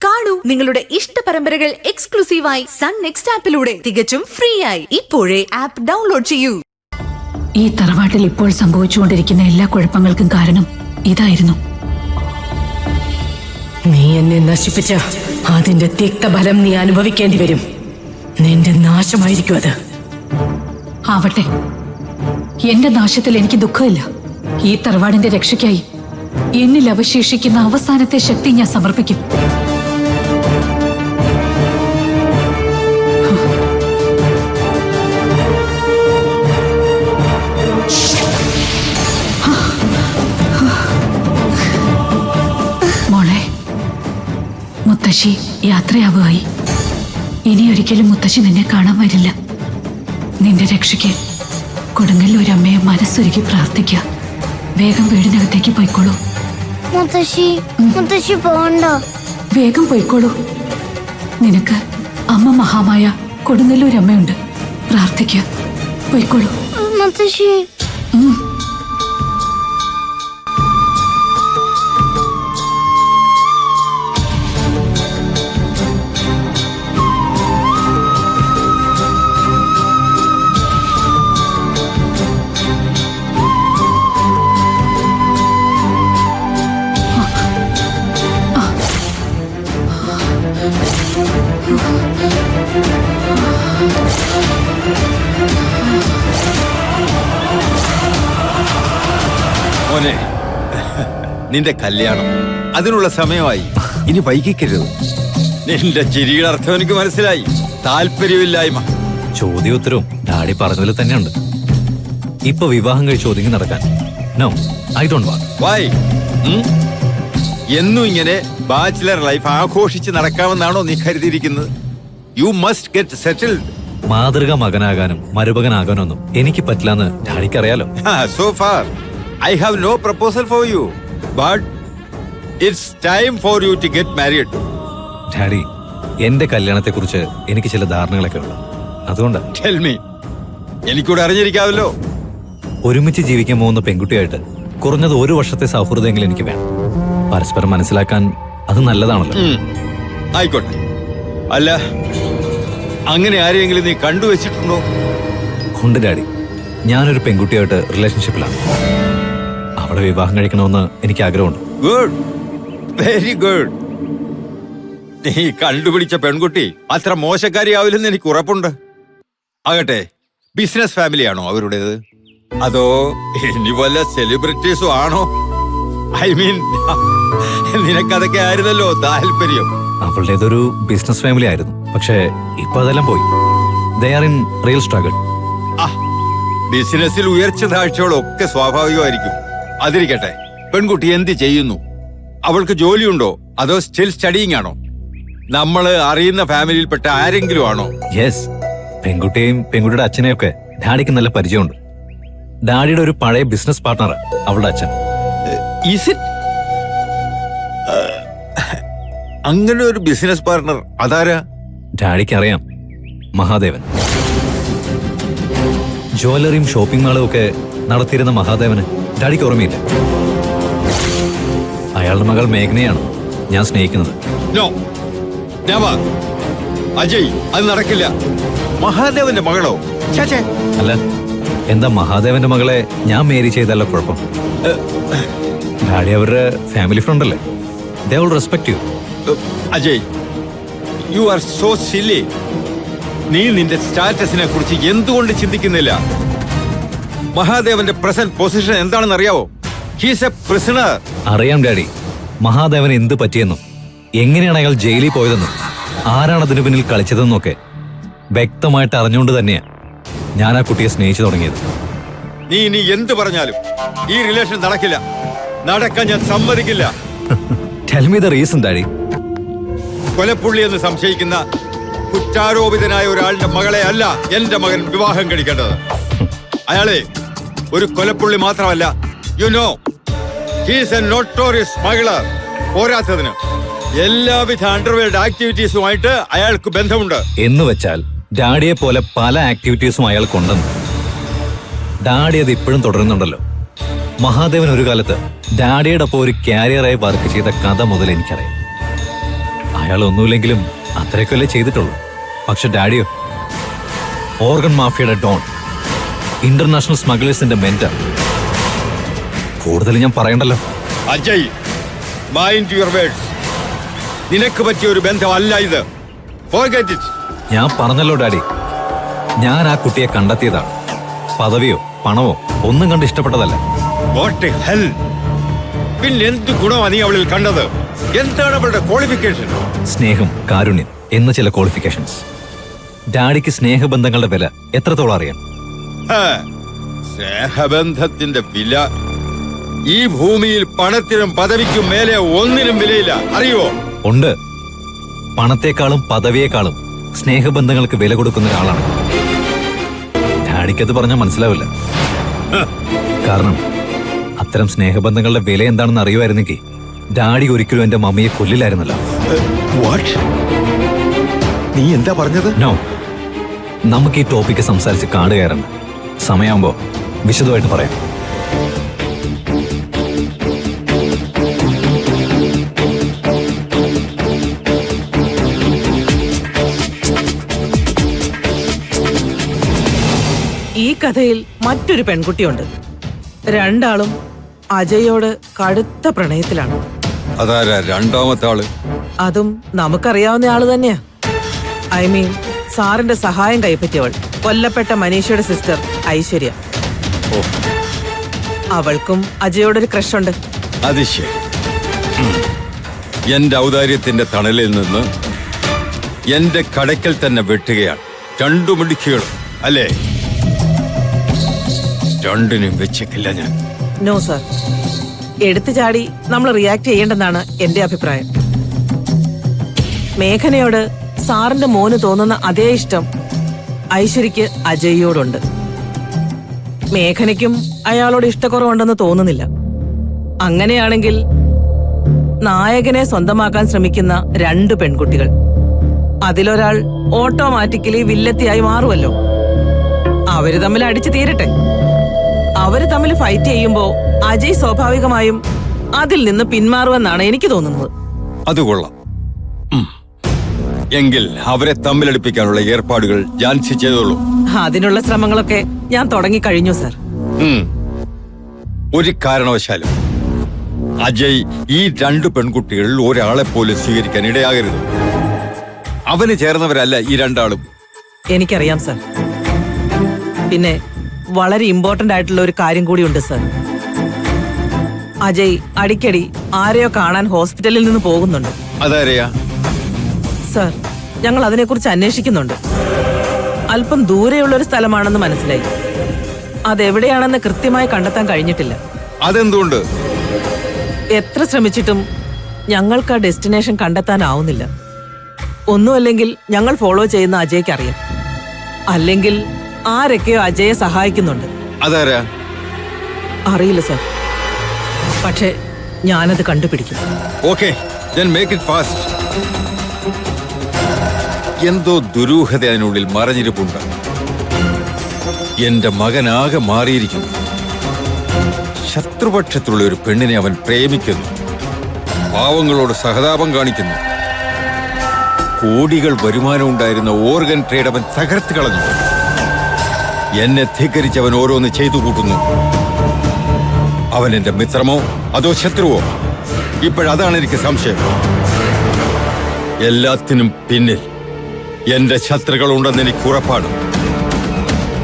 കാണൂ നിങ്ങളുടെ ഇഷ്ട പരമ്പരകൾ എക്സ്ക്ലൂസീവായി സൺ നെക്സ്റ്റ് ആപ്പിലൂടെ തികച്ചും ഫ്രീ ആയി ഇപ്പോഴേ ആപ്പ് ഡൗൺലോഡ് ചെയ്യൂ. ഈ തറവാട്ടിൽ ഇപ്പോൾ സംഭവിച്ചുകൊണ്ടിരിക്കുന്ന എല്ലാ കുഴപ്പങ്ങൾക്കും കാരണം ഇതായിരുന്നു. നീ എന്നെ നശിപ്പിച്ച അതിന്റെ തിക്തഫലം നീ അനുഭവിക്കേണ്ടി വരും. നിന്റെ നാശമായിരിക്കും അത്. ആവട്ടെ, എന്റെ നാശത്തിൽ എനിക്ക് ദുഃഖമില്ല. ഈ തറവാടിന്റെ രക്ഷയ്ക്കായി എന്നിൽ അവശേഷിക്കുന്ന അവസാനത്തെ ശക്തി ഞാൻ സമർപ്പിക്കും. മോളെ, മുത്തശ്ശി യാത്രയാവുകയായി. ഇനിയൊരിക്കലും മുത്തശ്ശി നിന്നെ കാണാൻ വരില്ല. നിന്റെ രക്ഷയ്ക്ക് കൊടുങ്ങല്ലൂർ അമ്മയെ മനസ്സൊരുക്കി പ്രാർത്ഥിക്കുക. വേഗം വീടിനകത്തേക്ക് പോയിക്കോളൂ. മുത്തശ്ശി പോണ്ടോ? വേഗം പോയിക്കോളൂ. നിനക്ക് അമ്മ മഹാമായ കൊടുങ്ങല്ലൂർ അമ്മയുണ്ട്. പ്രാർത്ഥിക്കുക. പോയിക്കോളൂ മുത്തശ്ശി. മോനെ, നിന്റെ കല്യാണം അതിനുള്ള സമയമായി. ഇനി വൈകിക്കരുത്. നിന്റെ ചിരിയുടെ അർത്ഥം എനിക്ക് മനസ്സിലായി. താല്പര്യമില്ലായ്മ. ചോദ്യോത്തരവും ഡാഡി പറഞ്ഞതിൽ തന്നെയുണ്ട്. ഇപ്പൊ വിവാഹം കഴിച്ച് ഒതുങ്ങി നടക്കാൻ no, I don't want. Why? എന്നും ഇങ്ങനെ ബാച്ചിലർ ലൈഫ് ആഘോഷിച്ച് നടക്കാമെന്നാണോ നീ കരുതിയിരിക്കുന്നത്? You must get settled. മാതൃക മകനാകാനും മരുമകനാകാനൊന്നും എനിക്ക് പറ്റില്ലെന്ന് ഡാഡിക്ക് അറിയാലോ. So far I have no proposal for you, but it's time for you to get married. Daddy, എന്റെ കല്യാണത്തെ കുറിച്ച് എനിക്ക് ചില ധാരണകളൊക്കെ ഉണ്ട്. അതുകൊണ്ട് Tell me. എനിക്കൂടെ അറിഞ്ഞിരിക്കാവല്ലോ. ഒരുമിച്ച് ജീവിക്കാൻ പോകുന്ന പെൺകുട്ടിയായിട്ട് കുറഞ്ഞത് 1 വർഷത്തെ സൗഹൃദമെങ്കിലും എനിക്ക് വേണം. പരസ്പരം മനസ്സിലാക്കാൻ അത് നല്ലതാണല്ലോ. ആയിക്കോട്ടെ. അല്ല, അങ്ങനെ ആരെയെങ്കിലും നീ കണ്ടുവച്ചിട്ടുണ്ടോ? ഉണ്ട് ഡാഡി. ഞാനൊരു പെൺകുട്ടിയായിട്ട് റിലേഷൻഷിപ്പിലാണ്. അവളെ വിവാഹം കഴിക്കണമെന്ന് എനിക്ക് ആഗ്രഹമുണ്ട്. Good, very good. നീ കണ്ടുപിടിച്ച പെൺകുട്ടി അത്ര മോശക്കാരിയാവില്ലെന്ന് എനിക്ക് ഉറപ്പുണ്ട്. ആകട്ടെ, ബിസിനസ് ഫാമിലിയാണോ അവരുടേത്? അതോ ഇനി വല്ല സെലിബ്രിറ്റീസും ആണോ? ഐ മീൻ, നിനക്കതൊക്കെ ആയിരുന്നല്ലോ താല്പര്യം. അവളുടേതൊരു ബിസിനസ് ഫാമിലി ആയിരുന്നു. പക്ഷേ ഇപ്പൊ അതെല്ലാം പോയി. They are in real struggle. ബിസിനസ്സിൽ ഉയർച്ച താഴ്ചകളൊക്കെ സ്വാഭാവികമായിരിക്കും. അതിരിക്കട്ടെ, പെൺകുട്ടി എന്ത് ചെയ്യുന്നു? അവൾക്ക് ജോലിയുണ്ടോ അതോ സ്റ്റിൽ സ്റ്റഡിയിങ് ആണോ? നമ്മള് അറിയുന്ന ഫാമിലിയിൽപ്പെട്ട ആരെങ്കിലും ആണോ? യെസ്, പെൺകുട്ടിയെയും പെൺകുട്ടിയുടെ അച്ഛനെയൊക്കെ ഡാഡിക്ക് നല്ല പരിചയമുണ്ട്. ഡാഡിയുടെ ഒരു പഴയ ബിസിനസ് പാർട്ണർ അവളുടെ അച്ഛൻ. അങ്ങനെ ഒരു ബിസിനസ് പാർട്ണർ അതാരാ? ഡാഡിക്ക് അറിയാം, മഹാദേവൻ. ജ്വല്ലറിയും ഷോപ്പിംഗ് മാളും ഒക്കെ നടത്തിയിരുന്ന മഹാദേവന് ഡാഡിക്ക് ഓർമ്മയില്ല. അയാളുടെ മകൾ മേഘനയാണ് ഞാൻ സ്നേഹിക്കുന്നത്. No, never. അജയ്, അത് നടക്കില്ല. മഹാദേവന്റെ മകളോ? അല്ല, എന്താ മഹാദേവന്റെ മകളെ ഞാൻ മേരി ചെയ്തല്ല കുഴപ്പം? ഡാഡി അവരുടെ ഫാമിലി ഫ്രണ്ട് അല്ലേ? They will respect you. Ajay, you are so silly. നീ നിന്റെ സ്റ്റാറ്റസിനെ കുറിച്ച് എന്തുകൊണ്ട് ചിന്തിക്കുന്നില്ല? മഹാദേവന്റെ പ്രസന്റ് പൊസിഷൻ എന്താണെന്ന് അറിയാവോ? He's A prisoner. അറിയാം ഡാഡി. മഹാദേവൻ എന്ത് പറ്റിയെന്നും എങ്ങനെയാണ് അയാൾ ജയിലിൽ പോയതെന്നും ആരാണ് അതിനു പിന്നിൽ കളിച്ചതെന്നൊക്കെ വ്യക്തമായിട്ട് അറിഞ്ഞുകൊണ്ട് തന്നെയാ ഞാൻ ആ കുട്ടിയെ സ്നേഹിച്ചു തുടങ്ങിയത്. നീ ഇനി എന്ത് പറഞ്ഞാലും ഈ റിലേഷൻ നടക്കില്ല. നടക്കാൻ ഞാൻ സമ്മതിക്കില്ല. Tell me the reason daddy. കൊലപ്പുള്ളി എന്ന് സംശയിക്കുന്ന കുറ്റാരോപിതനായ ഒരാളുടെ മകളെ അല്ല എന്റെ മകൻ വിവാഹം കഴിക്കേണ്ടത്. അയാളെ ഒരു കൊലപ്പുള്ളി മാത്രമല്ല, you know, he's A notorious smuggler. പോരാത്തതിന് എല്ലാവിധ അണ്ടർവേൾഡ് ആക്ടിവിറ്റീസുമായിട്ട് അയാൾക്ക് ബന്ധമുണ്ട്. എന്ന് വെച്ചാൽ ഡാഡിയെ പോലെ പല ആക്ടിവിറ്റീസും അയാൾക്കുണ്ടെന്ന്. ഡാഡി അത് ഇപ്പോഴും തുടരുന്നുണ്ടല്ലോ. മഹാദേവൻ ഒരു കാലത്ത് ഡാഡിയുടെ ഒപ്പം ഒരു ക്യാരിയറായി വർക്ക് ചെയ്ത കഥ മുതൽ എനിക്കറിയാം. അയാൾ ഒന്നുമില്ലെങ്കിലും അത്രയൊക്കെയല്ലേ ചെയ്തിട്ടുള്ളൂ. പക്ഷെ ഡാഡിയോ, ഓർഗൻ മാഫിയയുടെ ഡോൺ, ഇന്റർനാഷണൽ സ്മഗ്ലേഴ്സിന്റെ മെന്റർ. കൂടുതൽ ഞാൻ പറയണ്ടല്ലോ. Ajay, mind your words. നിനക്ക് പറ്റിയ ഒരു ബന്ധമല്ല ഇത്. Forget it. ഞാൻ പറഞ്ഞല്ലോ ഡാഡി, ഞാൻ ആ കുട്ടിയെ കണ്ടെത്തിയതാണ്. പദവിയോ പണമോ ഒന്നും കണ്ട് ഇഷ്ടപ്പെട്ടതല്ല. What a hell! പിന്നെ എന്ത് ഗുണമാണ് നീ അവളിൽ കണ്ടത്? എന്താണ് അവളുടെ ക്വാളിഫിക്കേഷൻ? സ്നേഹം, കാരുണ്യം എന്ന ചില ക്വാളിഫിക്കേഷൻസ്. ഡാഡിക്ക് സ്നേഹബന്ധങ്ങളുടെ വില എത്രത്തോളം അറിയാം? സ്നേഹബന്ധത്തിന്റെ വില ഈ ഭൂമിയിൽ പണത്തിനും പദവിക്കും മേലെ ഒന്നിനും വിലയില്ല, അറിയോ? ഉണ്ട്. പണത്തെക്കാളും പദവിയേക്കാളും സ്നേഹബന്ധങ്ങൾക്ക് വില കൊടുക്കുന്ന ഒരാളാണ്. ഡാഡിക്കത് പറഞ്ഞാൽ മനസ്സിലാവില്ല. കാരണം അത്തരം സ്നേഹബന്ധങ്ങളുടെ വില എന്താണെന്ന് അറിയുമായിരുന്നെങ്കിൽ ഡാഡി ഒരിക്കലും എന്റെ മമ്മിയെ കൊല്ലില്ലായിരുന്നല്ലോ. നീ എന്താ പറഞ്ഞത്? നോ, നമുക്ക് ഈ ടോപ്പിക്ക് സംസാരിച്ച് കാട് കയറണ്ട. സമയമാകുമ്പോ വിശദമായിട്ട് പറയാം. ഈ കഥയിൽ മറ്റൊരു പെൺകുട്ടിയുണ്ട്. രണ്ടാളും അജയോട് കടുത്ത പ്രണയത്തിലാണ്. അതാരാ രണ്ടാമത്തെ ആള്? അതും നമുക്കറിയാവുന്ന ആള് തന്നെയാ. ഐ മീൻ, സാറിന്റെ സഹായം കൈപ്പറ്റിയവൾ, കൊല്ലപ്പെട്ട മനീഷയുടെ സിസ്റ്റർ ഐശ്വര്യ. അവൾക്കും അജയോടൊരു ക്രഷുണ്ട്. അത് ശരി. എന്റെ ഔദാര്യത്തിന്റെ തണലിൽ നിന്ന് എന്റെ കടയ്ക്കൽ തന്നെ വെട്ടുകയാണ് രണ്ടു മിടുക്കികളും, അല്ലേ? രണ്ടിനും വെച്ചേക്കില്ല ഞാൻ. നോ സർ, എടുത്തു ചാടി നമ്മൾ റിയാക്ട് ചെയ്യേണ്ടെന്നാണ് എന്റെ അഭിപ്രായം. മേഘനയോട് സാറിന്റെ മോന് തോന്നുന്ന അതേ ഇഷ്ടം ഐശ്വര്യക്ക് അജയോടുണ്ട്. മേഘനയ്ക്കും അയാളോട് ഇഷ്ടക്കുറവുണ്ടെന്ന് തോന്നുന്നില്ല. അങ്ങനെയാണെങ്കിൽ നായകനെ സ്വന്തമാക്കാൻ ശ്രമിക്കുന്ന രണ്ട് പെൺകുട്ടികൾ, അതിലൊരാൾ ഓട്ടോമാറ്റിക്കലി വില്ലത്തിയായി മാറുമല്ലോ. അവര് തമ്മിൽ അടിച്ചു തീരട്ടെ. അവര് തമ്മിൽ ഫൈറ്റ് ചെയ്യുമ്പോ അജയ് സ്വാഭാവികമായും അതിൽ നിന്ന് പിന്മാറുമെന്നാണ് എനിക്ക് തോന്നുന്നത്. അത് കൊള്ളാം. എങ്കിൽ അവരെ തമ്മിലടിപ്പിക്കാനുള്ള ഏർപ്പാടുകൾ ജാൻസി ചെയ്തോളൂ. അതിനുള്ള ശ്രമങ്ങളൊക്കെ ഞാൻ തുടങ്ങി കഴിഞ്ഞു സർ. ഒരു കാരണവശാലും അജയ് ഈ രണ്ടു പെൺകുട്ടികളിൽ ഒരാളെ പോലും സ്വീകരിക്കാൻ ഇടയാകരുത്. അവന് ചേർന്നവരല്ല ഈ രണ്ടാളും. എനിക്കറിയാം സർ. പിന്നെ വളരെ ഇമ്പോർട്ടന്റ് ആയിട്ടുള്ള ഒരു കാര്യം കൂടിയുണ്ട് സർ. അജയ് അടിക്കടി ആരെയോ കാണാൻ ഹോസ്പിറ്റലിൽ നിന്ന് പോകുന്നുണ്ട്. അതാരെയാ? സർ, ഞങ്ങൾ അതിനെക്കുറിച്ച് അന്വേഷിക്കുന്നുണ്ട്. അല്പം ദൂരെയുള്ള ഒരു സ്ഥലമാണെന്ന് മനസ്സിലായി. അതെവിടെയാണെന്ന് കൃത്യമായി കണ്ടെത്താൻ കഴിഞ്ഞിട്ടില്ല. അതെന്തുകൊണ്ട്? എത്ര ശ്രമിച്ചിട്ടും ഞങ്ങൾക്ക് ആ ഡെസ്റ്റിനേഷൻ കണ്ടെത്താനാവുന്നില്ല. ഒന്നുമല്ലെങ്കിൽ ഞങ്ങൾ ഫോളോ ചെയ്യുന്ന അജയ്ക്ക് അറിയാം, അല്ലെങ്കിൽ ആരൊക്കെയോ അജയെ സഹായിക്കുന്നുണ്ട്. അതാരാ? അറിയില്ല സർ, പക്ഷേ ഞാനത് കണ്ടുപിടിക്കും. Okay, then make it fast. എന്തോ ദുരൂഹത അതിനുള്ളിൽ മറഞ്ഞിരിപ്പുണ്ട്. എന്റെ മകനാകെ മാറിയിരിക്കുന്നു. ശത്രുപക്ഷത്തുള്ള ഒരു പെണ്ണിനെ അവൻ പ്രേമിക്കുന്നു, പാവങ്ങളോട് സഹതാപം കാണിക്കുന്നു. കോടികൾ വരുമാനം ഉണ്ടായിരുന്ന ഓർഗൻ ട്രേഡ് അവൻ തകർത്ത് കളഞ്ഞു. എന്നെ ധിക്കരിച്ചവൻ ഓരോന്ന് ചെയ്തു കൂട്ടുന്നു. അവൻ എന്റെ മിത്രമോ അതോ ശത്രുവോ? ഇപ്പോഴതാണ് എനിക്ക് സംശയം. എല്ലാത്തിനും പിന്നിൽ എന്റെ ശത്രുക്കളുണ്ടെന്ന് എനിക്ക് ഉറപ്പാണ്.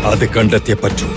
അത് കണ്ടെത്തിയേ പറ്റൂ.